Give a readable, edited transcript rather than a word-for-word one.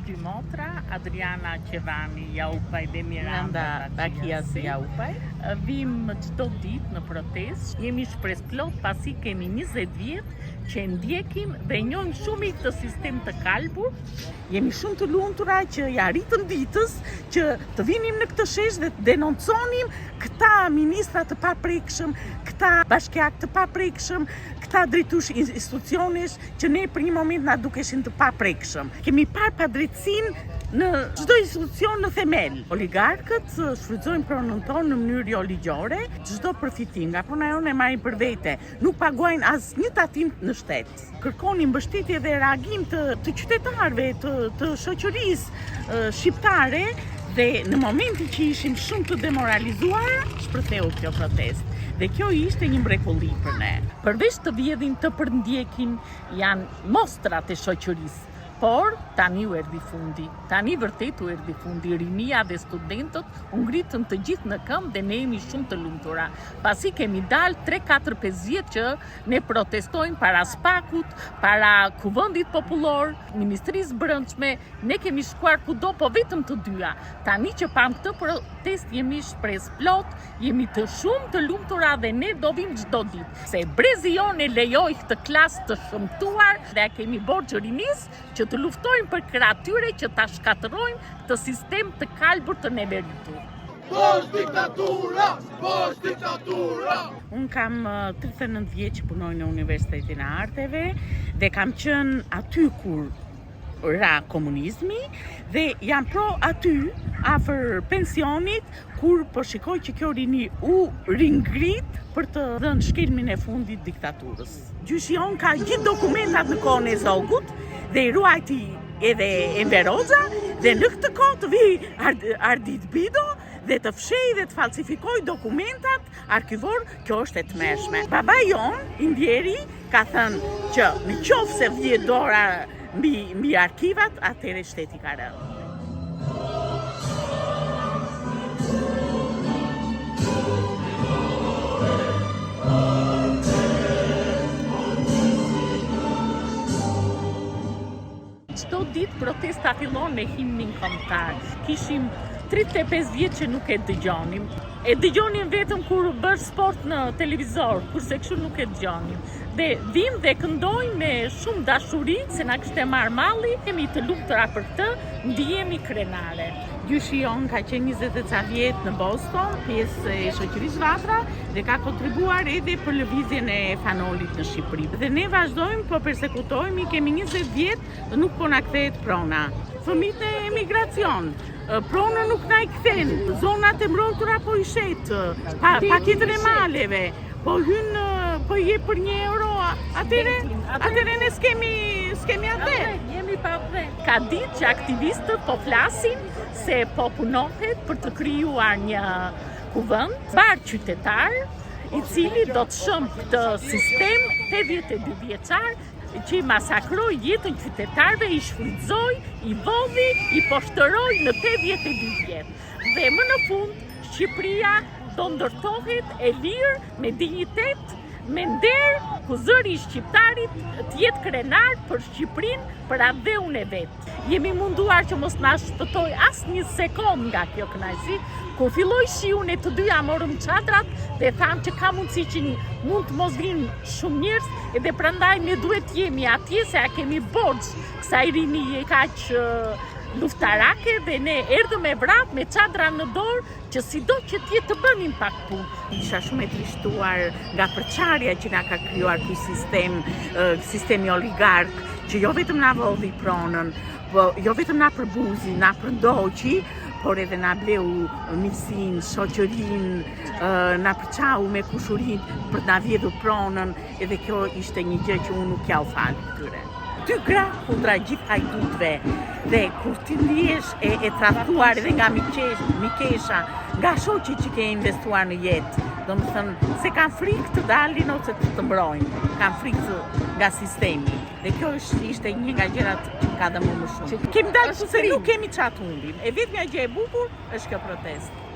dy motra, Adriana Qevani Jaupaj dhe Miranda Bakiasi Jaupaj. Vim çdo ditë në protestë. Jemi shpresplot pasi kemi 20 vjet që ndjekim dhe njohim shumë i këtë sistem të kalbur. Jemi shumë të lumtura që ja arritën ditës që të vinim në këtë shesh dhe të denonconim këta ministra të paprekshëm, këta bashkiak të paprekshëm, këta drejtues institucionesh që ne për një moment na dukeshin të paprekshëm. Kemi parë padrejtësinë në çdo institucion në themel. Oligarkët shfrytëzojnë pronën tonë në mënyrë jo ligjore, çdo përfitim nga prona jonë e marrin për vete. Nuk paguajnë asnjë tatim në shtet. Kërkonin mbështetje dhe reagim të qytetarëve, të shoqërisë shqiptare dhe në momentin që ishim shumë të demoralizuara, shpërtheu kjo protestë. Dhe kjo ishte një mrekulli për ne. Përveç të vjedhin të përndjekin janë mostrat e shoqërisë. Por tani u erdhi fundi. Tani vërtet u erdhi fundi. Rinia dhe studentët u ngritën të gjithë në këmbë dhe ne jemi shumë të lumtura. Pasi kemi dalë 3-4-5 vjet që ne protestojmë para SPAK-ut, para Kuvendit Popullor, Ministrisë Brendshme, ne kemi shkuar kudo po vetëm të dyja. Tani që pam këtë protest jemi shpresë plot, jemi të shumë të lumtura dhe ne do vim çdo ditë. Se brezi jonë e lejoi këtë klasë të shëmtuar dhe kemi borxh rinisë që të luftojmë për kreatyre që ta shkatërrojmë këtë sistem të kalbur të neveritur. Posh diktatura! Posh diktatura! Unë kam 39 vjeç që punoj në Universitetin e Arteve dhe kam qenë aty kur ra komunizmi dhe jam pro aty afër pensionit kur po shikoj që kjo rini u ringrit për të dhënë shkelmin e fundit diktaturës. Gjyshi jon ka gjithë dokumentat në kohën e Zogut dhe i ruajti edhe Enver Hoxha dhe në këtë kohë të vi Ardit Bido dhe të fshej dhe të falsifikoj dokumentat arkivor, kjo është e tmerrshme. Baba jon, Indjeri, ka thënë që në qoftë se vjedh dora mbi arkivat, atëherë shteti ka rënë. Çdo ditë protesta fillon me himnin kombëtar. Kishim 35 vjet që nuk e dëgjonim. E dëgjonim vetëm kur bësh sport në televizor, kurse kështu nuk e dëgjonim. Dhe vim dhe këndojmë me shumë dashuri se na kishte marrë malli, jemi të lumtura për këtë, ndihemi krenare. Gjyshi jon ka qenë 20 ca vjet në Boston, pjesë e shoqërisë Vatra dhe ka kontribuar edhe për lëvizjen e fanolit në Shqipëri. Dhe ne vazhdojmë, po persekutojmë, kemi 20 vjet dhe nuk po na kthehet prona. Fëmijët e emigracion, prona nuk na i kthen, zonat e mbrojtura po i shet, paketën e maleve, po hyn, po je për €1, atëre ne s'kemi atë. Jemi pa atë. Ka ditë që aktivistët po flasin se po punohet për të krijuar një kuvend bar qytetar i cili do të shëmb këtë sistem 82 vjeçar që i masakroi jetën qytetarëve, i shfrytëzoi, i vodhi, i poshtëroi në 82 vjet. Dhe më në fund, Shqipëria do ndërtohet e lirë, me dinjitet, me nder, ku zëri i shqiptarit të jetë krenar për Shqipërinë, për atë dhe unë e vetë. Jemi munduar që mos na shpëtoj asnjë sekond nga kjo kënaqësi. Kur filloi shiu ne të dyja morëm çadrat dhe tham që ka mundësi që mund të mos vinë shumë njerëz edhe prandaj ne duhet të jemi atje se ja kemi borxh kësaj rinie kaq luftarake dhe ne erdhëm e vrap me çadra në dorë që sido që të bënim pak punë. Isha shumë e trishtuar nga përçarja që na ka krijuar ky sistemi oligark, që jo vetëm na vodhi pronën, jo vetëm na përbuzi, na përndoqi, por edhe na bleu mirësinë, shoqërinë, na përçau me kushurinë për të na vjedhur pronën, edhe kjo ishte një gjë që unë nuk ja u fal këtyre. 2 gra kundra gjithë hajdutëve dhe kur ti ndihesh e tradhtuar edhe nga mikesha, nga shoqi që ke investuar në jetë, domethënë se kanë frikë të dalin ose të mbrojnë, kanë frikë nga sistemi. Dhe kjo ishte një nga gjërat që ka dëmuar më shumë. Kemi dalë se nuk kemi çat humbim. E vetmja gjë e bukur është kjo protestë.